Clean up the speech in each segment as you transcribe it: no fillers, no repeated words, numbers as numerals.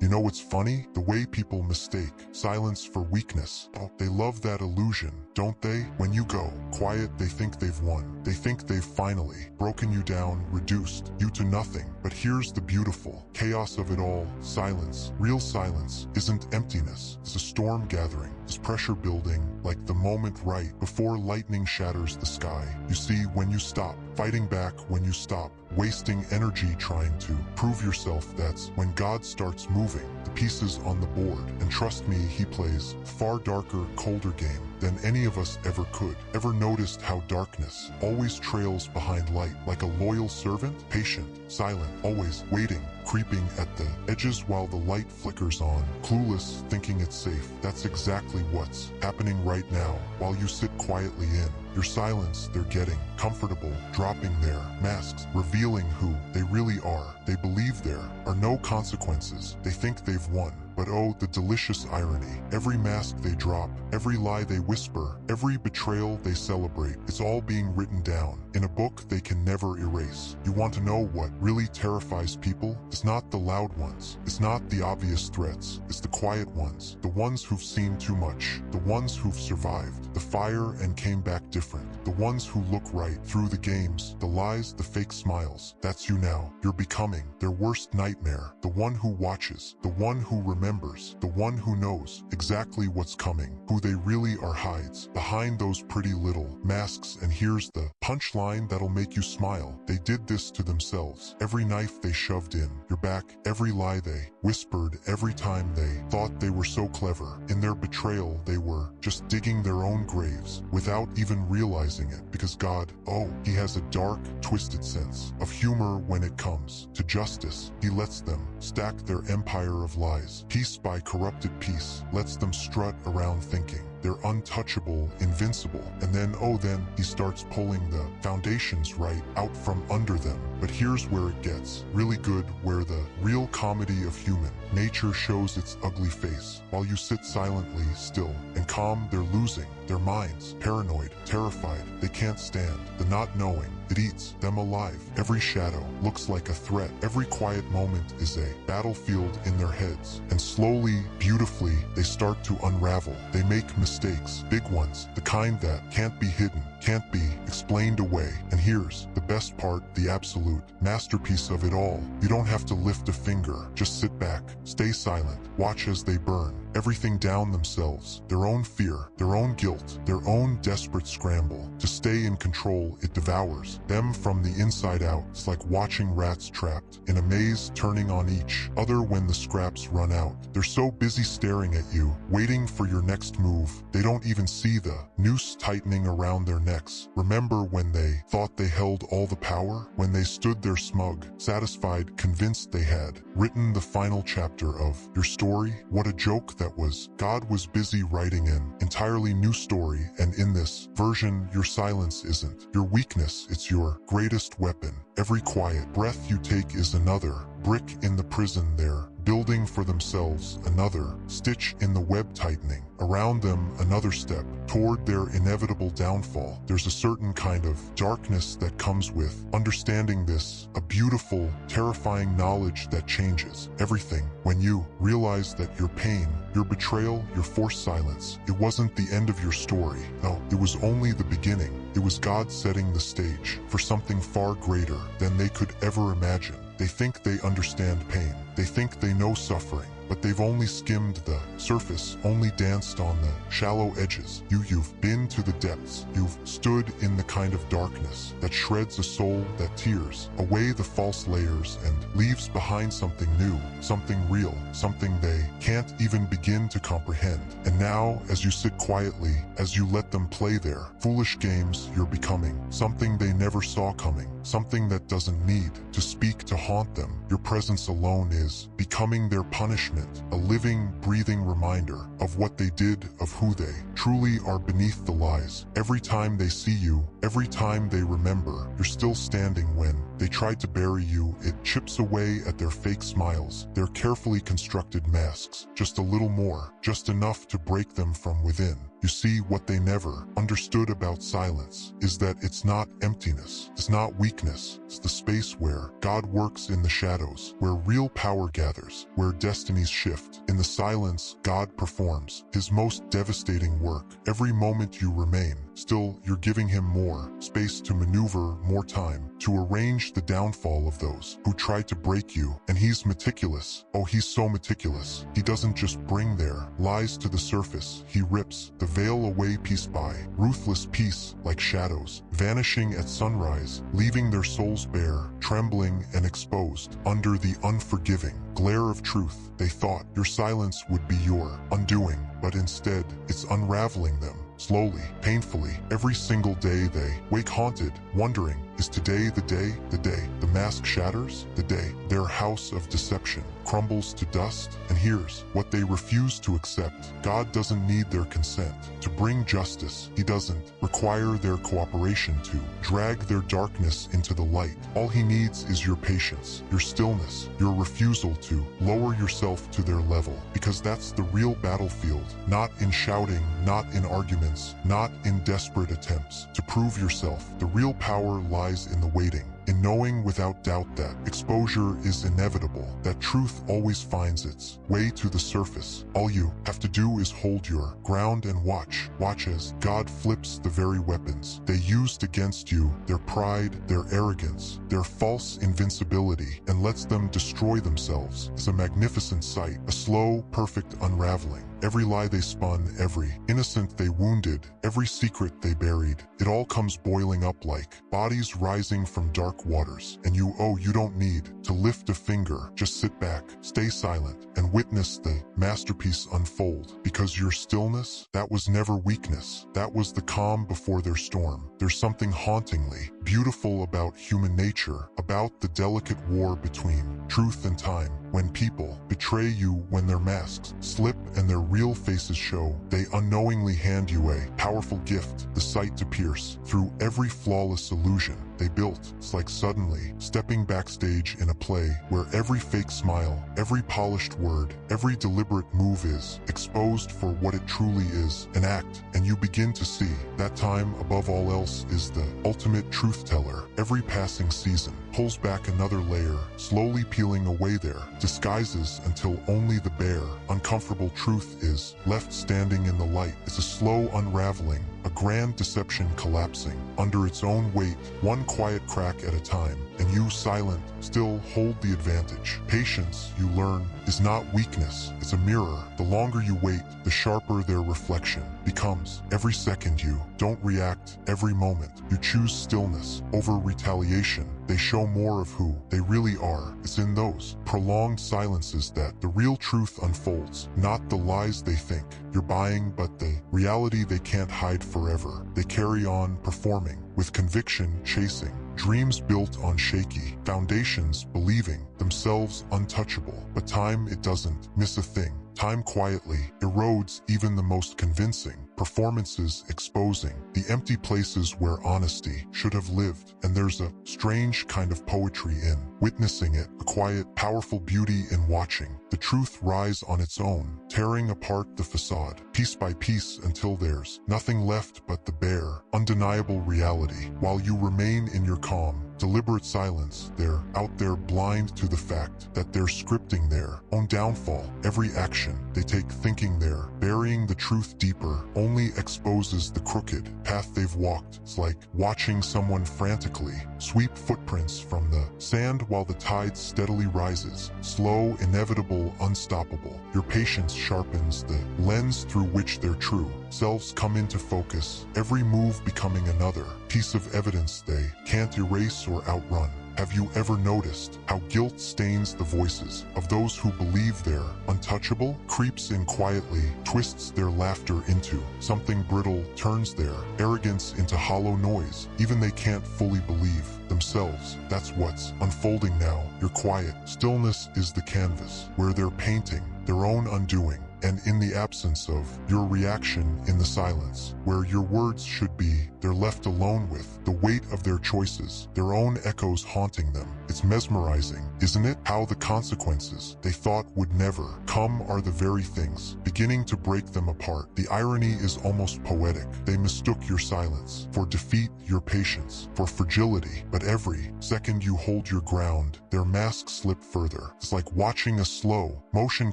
You know what's funny? The way people mistake silence for weakness. Oh, they love that illusion, don't they? When you go quiet, they think they've won. They think they've finally broken you down, reduced you to nothing. But here's the beautiful chaos of it all. Silence, real silence, isn't emptiness. It's a storm gathering. It's pressure building, like the moment right before lightning shatters the sky. You see, when you stop fighting back, when you stop wasting energy trying to prove yourself, that's when God starts moving the pieces on the board. And trust me, he plays a far darker, colder game than any of us ever could. Ever noticed how darkness always trails behind light, like a loyal servant? Patient, silent, always waiting, creeping at the edges while the light flickers on, clueless, thinking it's safe. That's exactly what's happening right now while you sit quietly in your silence. They're getting comfortable, dropping their masks, revealing who they really are. They believe there are no consequences. They think they've won. But oh, the delicious irony. Every mask they drop, every lie they whisper, every betrayal they celebrate, it's all being written down in a book they can never erase. You want to know what really terrifies people? It's not the loud ones. It's not the obvious threats. It's the quiet ones. The ones who've seen too much. The ones who've survived the fire and came back different. The ones who look right through the games, the lies, the fake smiles. That's you now. You're becoming their worst nightmare. The one who watches. The one who remembers. The one who knows exactly what's coming. Who they really are hides behind those pretty little masks. And here's the punchline that'll make you smile. They did this to themselves. Every knife they shoved in your back, every lie they whispered, every time they thought they were so clever. In their betrayal, they were just digging their own graves without even realizing it. Because God, oh, he has a dark, twisted sense of humor when it comes to justice. He lets them stack their empire of lies. Piece by corrupted piece, lets them strut around thinking they're untouchable, invincible. And then, oh, then he starts pulling the foundations right out from under them. But here's where it gets really good, where the real comedy of human nature shows its ugly face. While you sit silently still and calm, they're losing their minds, paranoid, terrified. They can't stand the not knowing. It eats them alive. Every shadow looks like a threat. Every quiet moment is a battlefield in their heads. And slowly, beautifully, they start to unravel. They make mistakes, big ones, the kind that can't be hidden, can't be explained away. And here's the best part, the absolute masterpiece of it all. You don't have to lift a finger. Just sit back, stay silent, watch as they burn everything down themselves. Their own fear, their own guilt, their own desperate scramble to stay in control. It devours them from the inside out. It's like watching rats trapped in a maze, turning on each other when the scraps run out. They're so busy staring at you, waiting for your next move. They don't even see the noose tightening around their necks. Remember when they thought they held all the power? When they stood there smug, satisfied, convinced they had written the final chapter of your story? What a joke that was. God was busy writing an entirely new story, and in this version, your silence isn't your weakness, it's your greatest weapon. Every quiet breath you take is another brick in the prison they're building for themselves, another stitch in the web tightening around them, another step toward their inevitable downfall. There's a certain kind of darkness that comes with understanding this, a beautiful, terrifying knowledge that changes everything. When you realize that your pain, your betrayal, your forced silence, it wasn't the end of your story. No, it was only the beginning. It was God setting the stage for something far greater than they could ever imagine. They think they understand pain. They think they know suffering, but they've only skimmed the surface, only danced on the shallow edges. You've been to the depths. You've stood in the kind of darkness that shreds a soul, that tears away the false layers and leaves behind something new, something real, something they can't even begin to comprehend. And now, as you sit quietly, as you let them play their foolish games, you're becoming something they never saw coming, something that doesn't need to speak to haunt them. Your presence alone is becoming their punishment, a living, breathing reminder of what they did, of who they truly are beneath the lies. Every time they see you, every time they remember you're still standing when they tried to bury you, it chips away at their fake smiles, their carefully constructed masks, just a little more, just enough to break them from within. You see, what they never understood about silence is that it's not emptiness, it's not weakness, it's the space where God works in the shadows, where real power gathers, where destinies shift. In the silence, God performs His most devastating work. Every moment you remain still, you're giving Him more space to maneuver, more time to arrange the downfall of those who try to break you. And He's meticulous. Oh, He's so meticulous. He doesn't just bring their lies to the surface. He rips the veil away piece by ruthless piece, like shadows, vanishing at sunrise, leaving their souls bare, trembling and exposed under the unforgiving glare of truth. They thought your silence would be your undoing, but instead, it's unraveling them. Slowly, painfully, every single day they wake haunted, wondering, is today the day? The day the mask shatters? The day their house of deception crumbles to dust? And here's what they refuse to accept. God doesn't need their consent to bring justice. He doesn't require their cooperation to drag their darkness into the light. All He needs is your patience, your stillness, your refusal to lower yourself to their level. Because that's the real battlefield, not in shouting, not in arguments, not in desperate attempts to prove yourself. The real power lies in the waiting, in knowing without doubt that exposure is inevitable, that truth always finds its way to the surface. All you have to do is hold your ground and watch. Watch as God flips the very weapons they used against you, their pride, their arrogance, their false invincibility, and lets them destroy themselves. It's a magnificent sight, a slow, perfect unraveling. Every lie they spun, every innocent they wounded, every secret they buried, it all comes boiling up like bodies rising from dark waters. And you don't need to lift a finger. Just sit back, stay silent, and witness the masterpiece unfold. Because your stillness, that was never weakness. That was the calm before their storm. There's something hauntingly beautiful about human nature, about the delicate war between truth and time. When people betray you, when their masks slip and their real faces show, they unknowingly hand you a powerful gift, the sight to pierce through every flawless illusion they built. It's like suddenly stepping backstage in a play where every fake smile, every polished word, every deliberate move is exposed for what it truly is, an act. And you begin to see that time, above all else, is the ultimate truth teller. Every passing season pulls back another layer, slowly peeling away their disguises until only the bare, uncomfortable truth is left standing in the light. It's a slow unraveling, a grand deception collapsing under its own weight, one quiet crack at a time. And you, silent, still hold the advantage. Patience, you learn, is not weakness, it's a mirror. The longer you wait, the sharper their reflection becomes. Every second you don't react, every moment you choose stillness over retaliation, they show more of who they really are. It's in those prolonged silences that the real truth unfolds, not the lies they think you're buying, but the reality they can't hide forever. They carry on performing with conviction, chasing dreams built on shaky foundations, believing themselves untouchable. But time, it doesn't miss a thing. Time quietly erodes even the most convincing performances, exposing the empty places where honesty should have lived. And there's a strange kind of poetry in witnessing it, a quiet, powerful beauty in watching the truth rise on its own, tearing apart the facade, piece by piece, until there's nothing left but the bare, undeniable reality. While you remain in your calm, deliberate silence, they're out there blind to the fact that they're scripting their own downfall. Every action they take, thinking they're burying the truth deeper, only exposes the crooked path they've walked. It's like watching someone frantically sweep footprints from the sand while the tide steadily rises. Slow, inevitable, unstoppable. Your patience sharpens the lens through which their true selves come into focus, every move becoming another piece of evidence they can't erase or outrun. Have you ever noticed how guilt stains the voices of those who believe they're untouchable, creeps in quietly, twists their laughter into something brittle, turns their arrogance into hollow noise? Even they can't fully believe themselves. That's what's unfolding now. Your quiet stillness is the canvas where they're painting their own undoing, and in the absence of your reaction, in the silence, where your words should be, they're left alone with the weight of their choices, their own echoes haunting them. It's mesmerizing, isn't it? How the consequences they thought would never come are the very things beginning to break them apart. The irony is almost poetic. They mistook your silence for defeat, your patience for fragility, but every second you hold your ground, their masks slip further. It's like watching a slow motion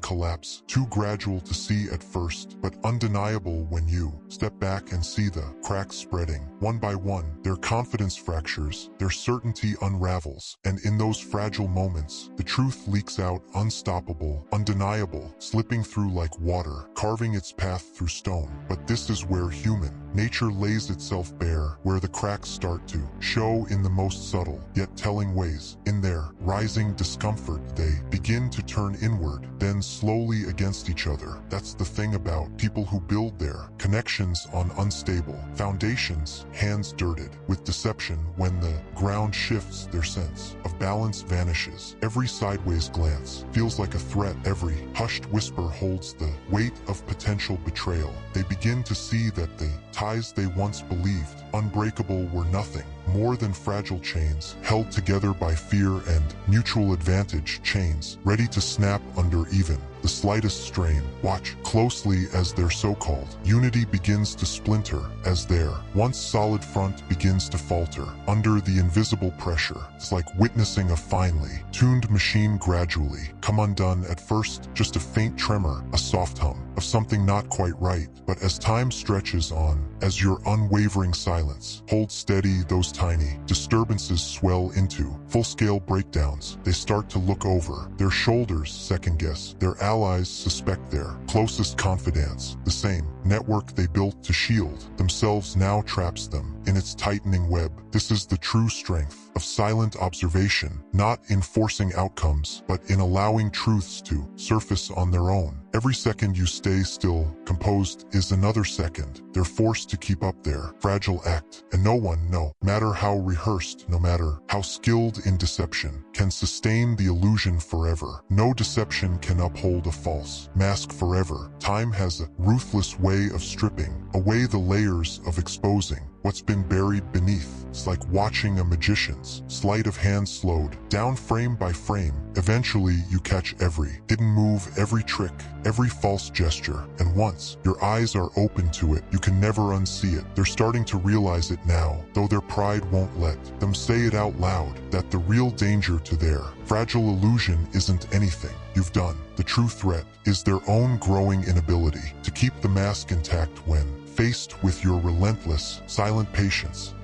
collapse, too gradual to see at first, but undeniable when you step back and see the cracks spreading. One by one, their confidence fractures, their certainty unravels, and in those fragile moments, the truth leaks out, unstoppable, undeniable, slipping through like water, carving its path through stone. But this is where human nature lays itself bare, where the cracks start to show in the most subtle, yet telling ways. In their rising discomfort, they begin to turn inward, then slowly against each other. That's the thing about people who build their connections on unstable foundations, hands dirted with deception. When the ground shifts, their sense of balance vanishes. Every sideways glance feels like a threat. Every hushed whisper holds the weight of potential betrayal. They begin to see that the ties they once believed unbreakable were nothing more than fragile chains held together by fear and mutual advantage, chains ready to snap under even the slightest strain. Watch closely as their so-called unity begins to splinter, as their once solid front begins to falter under the invisible pressure. It's like witnessing a finely tuned machine gradually come undone. At first, just a faint tremor, a soft hum of something not quite right. But as time stretches on, as your unwavering silence holds steady, those tiny disturbances swell into full-scale breakdowns. They start to look over their shoulders, second-guess their allies, suspect their closest confidants. The same network they built to shield themselves now traps them in its tightening web. This is the true strength of silent observation, not in forcing outcomes, but in allowing truths to surface on their own. Every second you stay still, composed, is another second they're forced to keep up their fragile act. And no one, no matter how rehearsed, no matter how skilled in deception, can sustain the illusion forever. No deception can uphold a false mask forever. Time has a ruthless way of stripping away the layers, of exposing what's been buried beneath. It's like watching a magician's sleight of hand slowed down frame by frame. Eventually, you catch every hidden move, every trick, every false gesture, and once your eyes are open to it, you can never unsee it. They're starting to realize it now, though their pride won't let them say it out loud, that the real danger to their fragile illusion isn't anything you've done. The true threat is their own growing inability to keep the mask intact when faced with your relentless, silent patience.